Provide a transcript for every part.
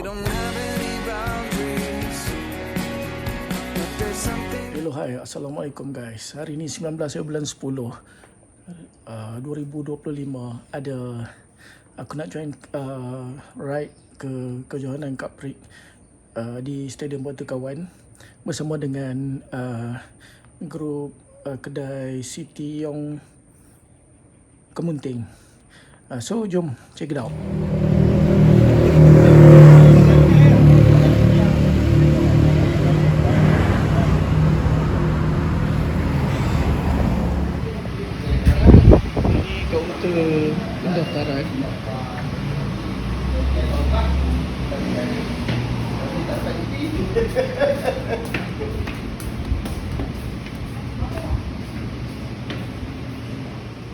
Hello, hai. Assalamualaikum guys. Hari ni 19 bulan 10 2025. Aku nak join ride ke kejohanan Cup Break di Stadium Batu Kawan bersama dengan grup kedai City Yong Kemunting. So jom check it out. Pendaftaran.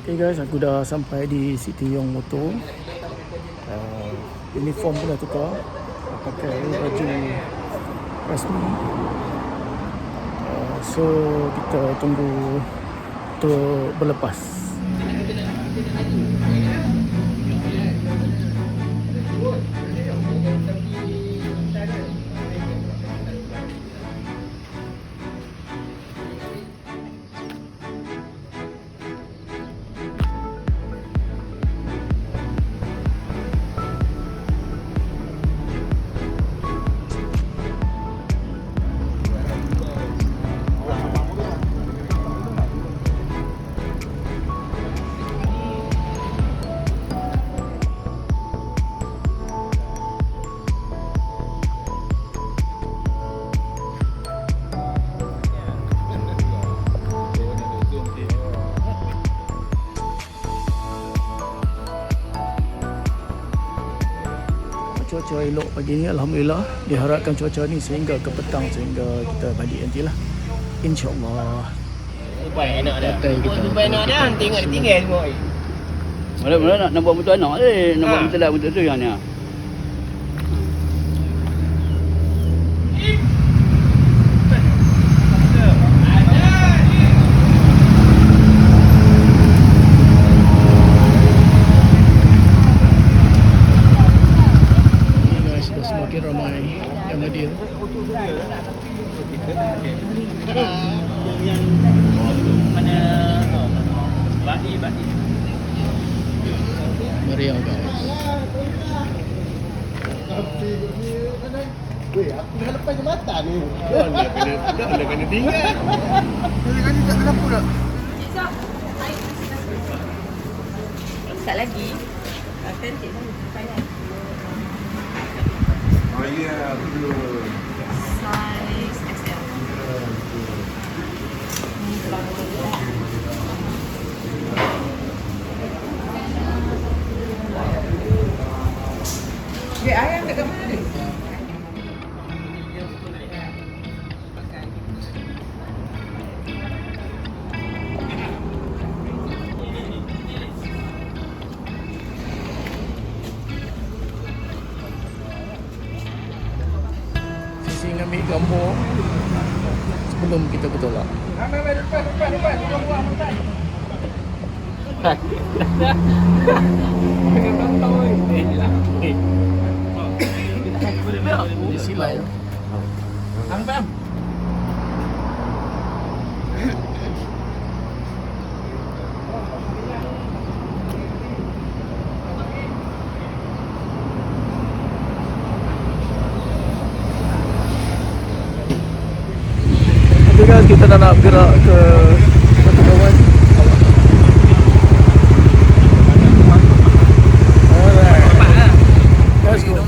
Okay guys, aku dah sampai di City Yong Motor. Uniform pun dah tukar, pakai baju rasmi. So kita tunggu untuk berlepas. Cuaca elok pagi ni, alhamdulillah. Diharapkan cuaca ni sehingga ke petang, sehingga kita balik nantilah, insya-Allah. Baik anak dah. Baik anak dah, tengok dia tinggal semua. Mula-mula nak buat motor anak nak buat motor lah, motor tu yang ni. Semakin ramai yang hadir. Yang mana baki. Meriah guys. Weh, aku dah lepas jambatan ni. Dah kena tinggal. Kan tak kenapa dah. Tak lagi. Akan cik sampai kan. Oh ya, betul. Size XL. Ni kalau boleh. Dia ayam dekat mana ni? Ambil gambar sebelum kita bertolak. Di silai. Pam. Okay guys, kita dah nak bergerak ke Batu Kawan. Alright, let's go.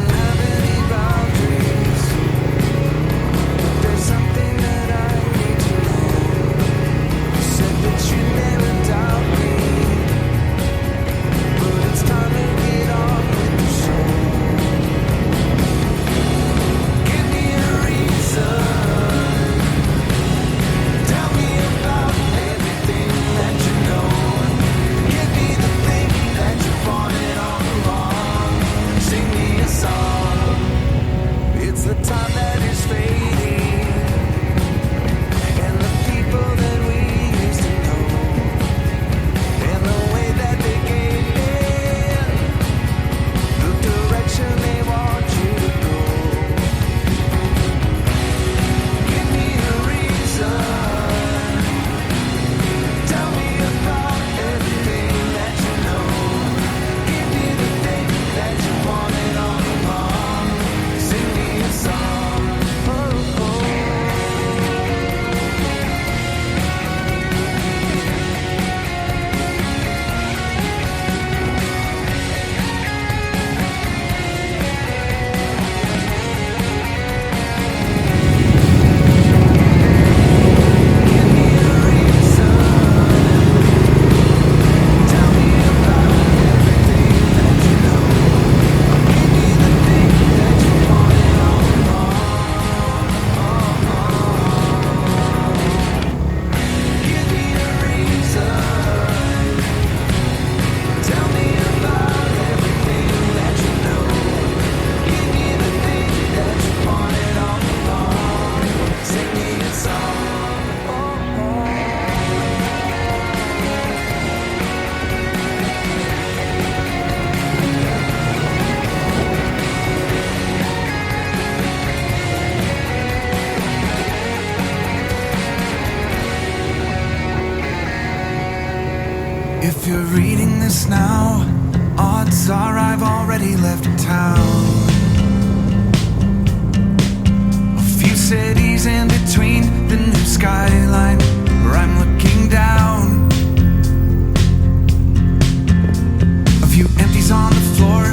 you're reading this now, odds are I've already left town. A few cities in between, the new skyline where I'm looking down. A few empties on the floor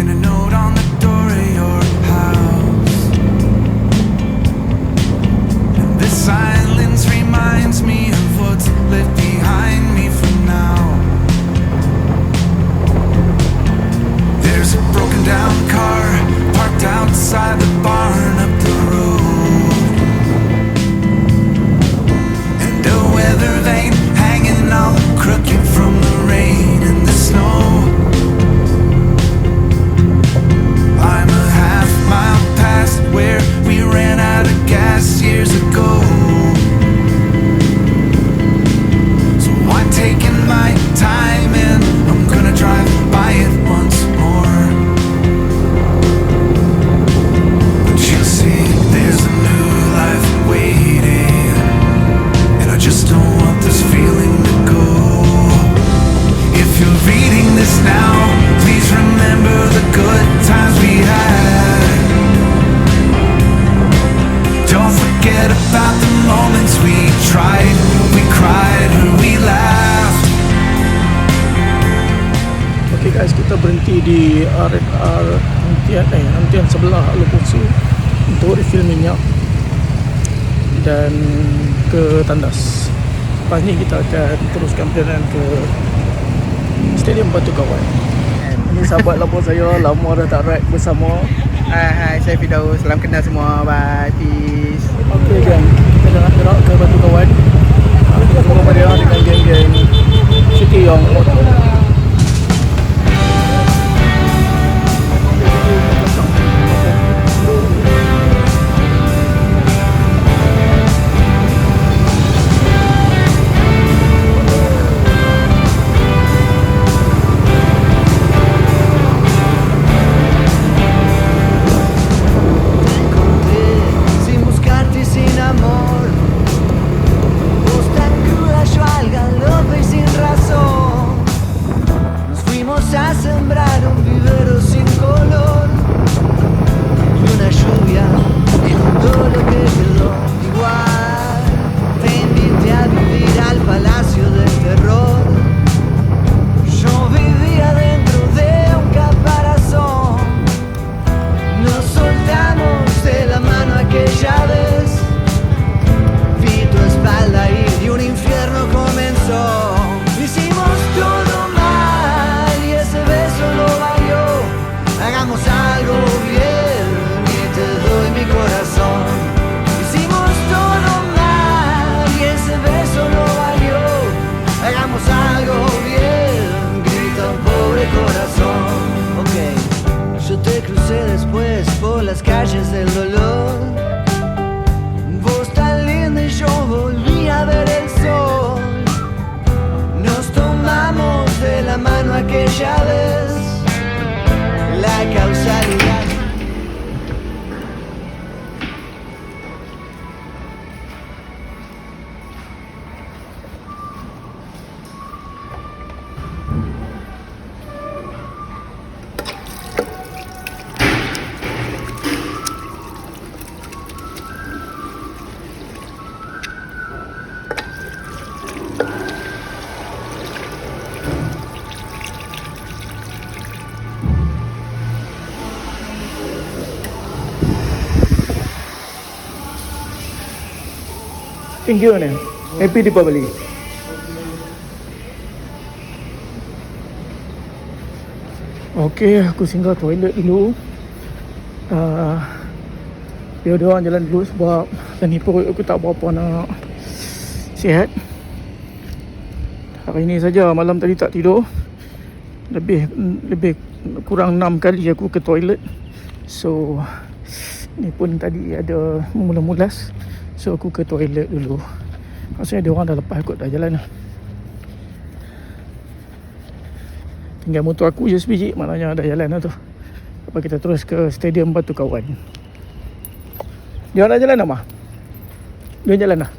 and a note on the door of your house. And this silence reminds me of what's left behind me for now. There's a broken down car parked outside the barn up the road, and a weather vane hanging all crooked from the rain and the snow. I'm a half mile past where we ran out of gas years ago. So I'm taking my time and I'm gonna drive by it once more. But you'll see there's a new life waiting, and I just don't want this feeling to go. If you're reading this now, please remember the good times we had. Don't forget about the moments we tried, we cried, or we laughed. Okay guys, kita berhenti di R&R Antian sebelah Alokongsu untuk refill minyak dan ke tandas. Lepas ni kita akan teruskan perjalanan ke Stadium Batu Kawan. Ini sahabat lama saya, lama dah tak ride bersama. Hai, saya Firdaus. Salam kenal semua. Bye. Peace. Okay gang, kita nak gerak ke Batu Kawan. Kita tunggu pada dengan geng-geng City yang Sin buscarte y sin amor, vos tan cruda, yo al galope y sin razón. Nos fuimos a sembrar un vivero sin color y una lluvia inundó lo que quedó. Igual te invité a vivir al palacio del terror. Yo vivía dentro de un caparazón. Nos soltamos de la mano aquella vez. Vi tu espalda y un infierno comenzó. Hicimos todo mal y ese beso lo valió. Hagamos algo bien y te doy mi corazón. Hicimos todo mal y ese beso lo valió. Hagamos algo bien, grita un pobre corazón. Ok. Yo te crucé después por las calles del dolor. Vos tan linda y yo volví a ver el sol. Nos tomamos de la mano aquella vez. La causalidad. Thank you ni. Happy Deepavali. Okay, aku singgah toilet dulu. Biar dia orang jalan dulu sebab ni perut aku tak berapa nak sihat. Hari ni saja malam tadi tak tidur. Lebih kurang 6 kali aku ke toilet. So ni pun tadi ada mula-mulas. So aku ke toilet dulu. Maksudnya dia orang dah lepas kot, dah jalan lah. Tinggal motor aku je sebiji, maknanya dah jalan lah tu. Lepas kita terus ke Stadium Batu Kawan. Dia orang dah jalan dah mah? Dia jalan dah?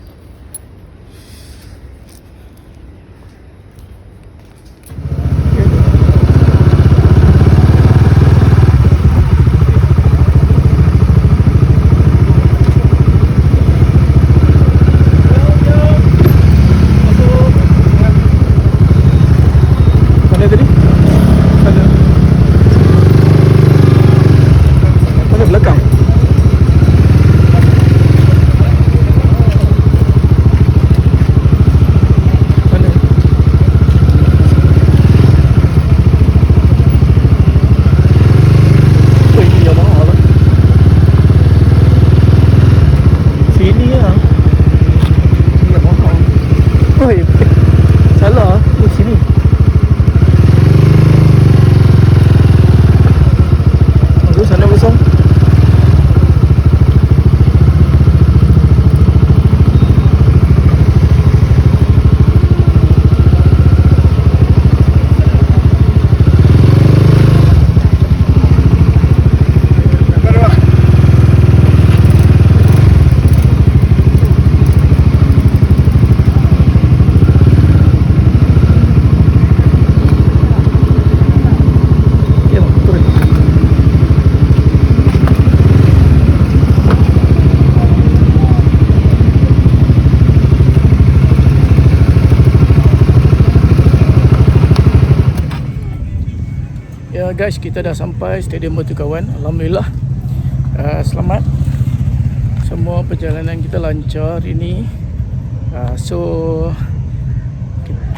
guys, kita dah sampai Stadium Batu Kawan. Alhamdulillah. Selamat. Semua perjalanan kita lancar hari ni. So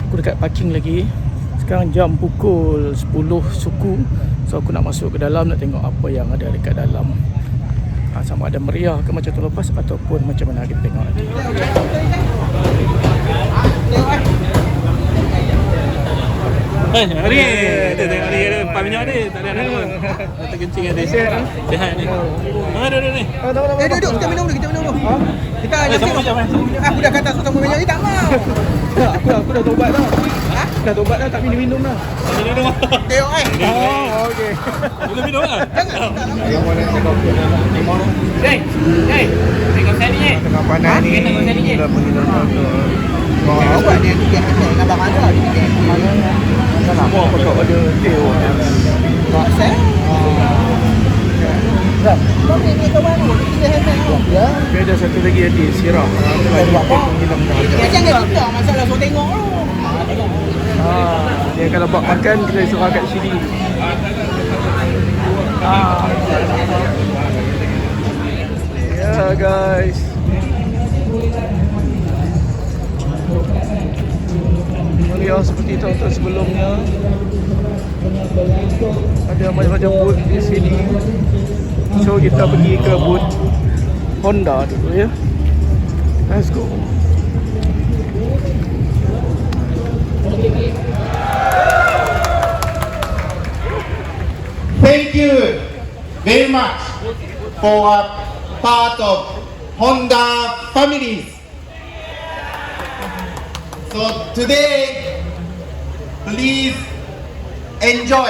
aku dekat parking lagi. Sekarang jam pukul 10 suku. So aku nak masuk ke dalam, nak tengok apa yang ada dekat dalam. Sama ada meriah ke macam tu lepas ataupun macam mana, kita tengok nanti. Hari ada tengok ni ada empat minyak ni, tak ada apa. Tak kencing ada. Sihat ni. Ada ni. Duduk kita minum dulu. Kita aku dah kata sama minyak ni tak mau. Aku dah tobat dah. Dah tobat dah, tak minum dah. Minum. Tengok okey. Boleh minum ah? Jangan. Yang mana tengok limau. Tengok sini ni. Tengah panas ni. Dah menginap tu. Awak dia tiga hari abang ada di tiga hari. Semua pokok ada tail. Tak sah. Kau ni ke mana? Tiga hari. Ya. Dia ada satu lagi di Sirah. Jangan juga masalah so tengok lu. Dia kalau buat makan kita suruh kat sini. Ya guys. Meriah seperti tahun-tahun sebelumnya. Ada macam-macam booth di sini. So kita pergi ke booth Honda dulu ya. Let's go. Thank you very much for a part of Honda families. So today, please enjoy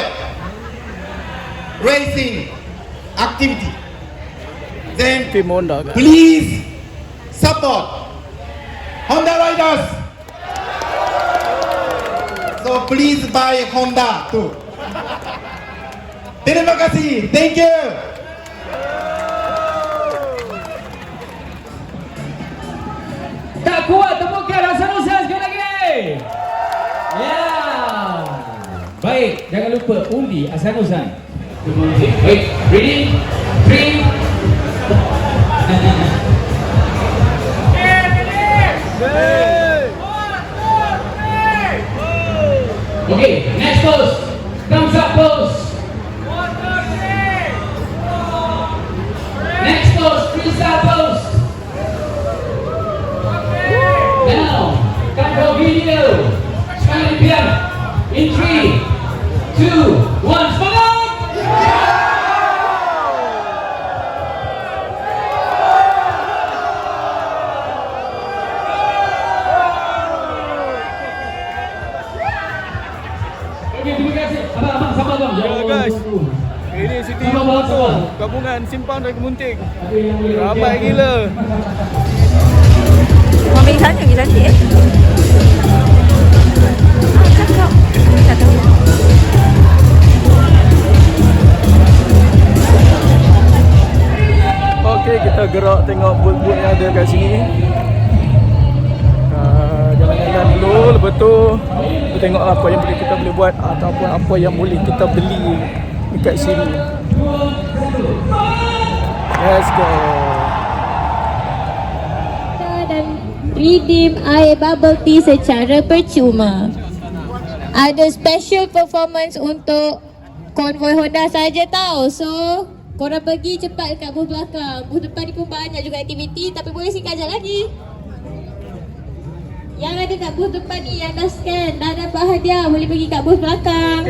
racing activity. Then Tim Honda guys. please support Honda riders. So please buy Honda too. Terima kasih. Thank you. Tak kuat tepukan Hasanuddin sekali lagi. Ya. Baik, jangan lupa undi Hasanuddin. Baik, ready? 3 Okay, next pose. Thumbs up pose. Next pose, freestyle pose. Now, come for video. Sekali pian. In 3, 2, 1, semangat! Okey, terima kasih. Abang, sabar bang. Ya guys. Ini City Motor gabungan Simpang dan Kemunting. Ramai gila. Mami sana lagi cantik cakap. Tak tahu. Okey, kita gerak tengok booth-booth yang ada kat sini. Jalan-jalan dulu, lepas tu kita tengok apa yang boleh kita boleh buat ataupun apa yang boleh kita beli dekat sini. Let's go. Dan redeem air bubble tea secara percuma. Ada special performance untuk konvoi Honda saja tau. So korang pergi cepat dekat booth belakang. Booth depan ni pun banyak juga aktiviti, tapi boleh sikit kejap lagi. Yang ada kat booth depan ni yang dah scan, dah dapat hadiah, boleh pergi kat booth belakang.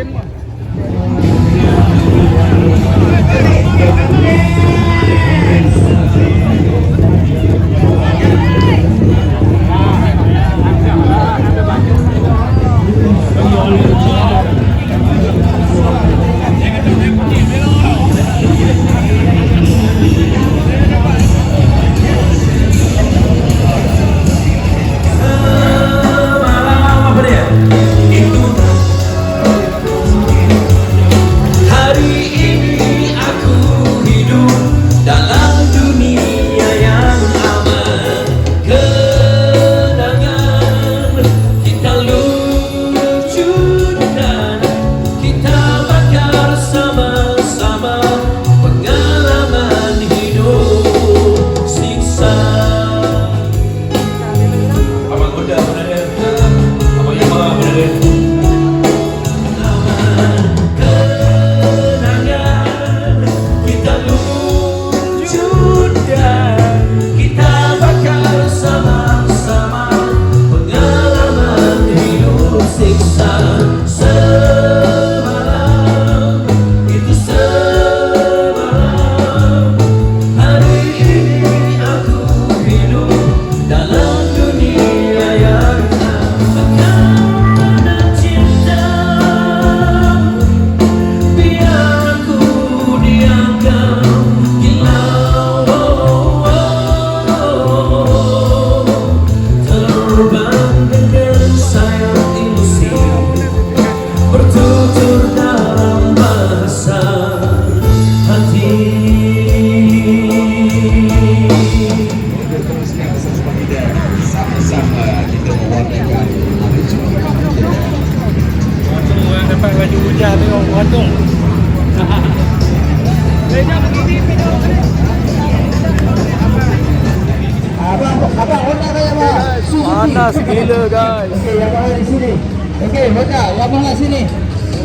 Panas gila guys. Okey, Yamaha di sini. Okey, Honda, Yamaha sini.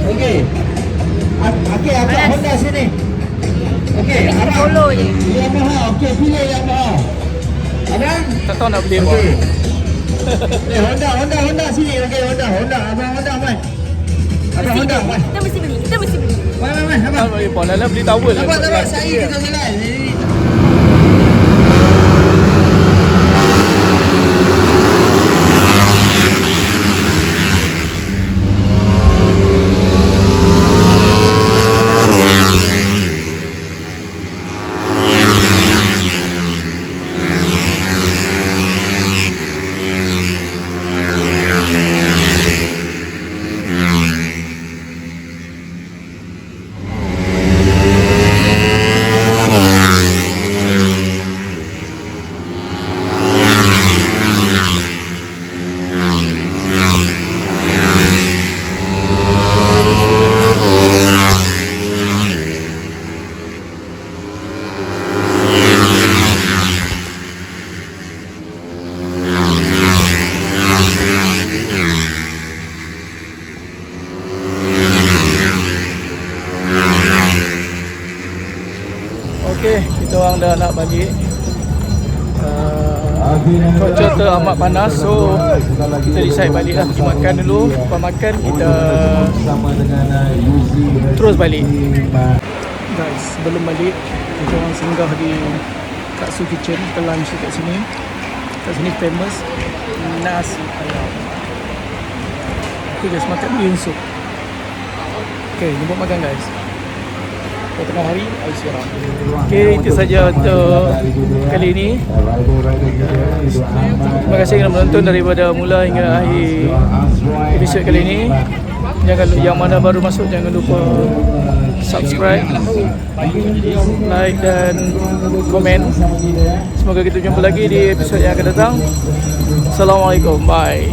Okey. Okey, Honda sini. Okey, Kita follow je. Yamaha. Okey, pilih Yamaha. Abang? Tak tahu nak beli apa. Okey. Honda sini. Okey, Honda. Abang Honda, Wan. Abang Honda, Wan. Kita mesti beli. Wan, abang. Tak boleh pun. Dah beli towel. Nampak, saya kita jalan. Okey, kita orang dah nak balik. Cuaca teramat panas, so kita decide balik lah, pergi makan dulu. Lepas makan kita terus balik. Guys, sebelum balik kita orang singgah di Katsu Kitchen, kita lunch dekat sini. Kat sini famous nasi ayam. Okay guys, makan bean soup. Okay, jemput makan guys. Pada tengah hari, air siram. Okay, itu saja untuk kali ini. Terima kasih kerana menonton daripada mula hingga akhir episod kali ini. Yang mana baru masuk, jangan lupa subscribe, like dan komen. Semoga kita jumpa lagi di episod yang akan datang. Assalamualaikum, bye.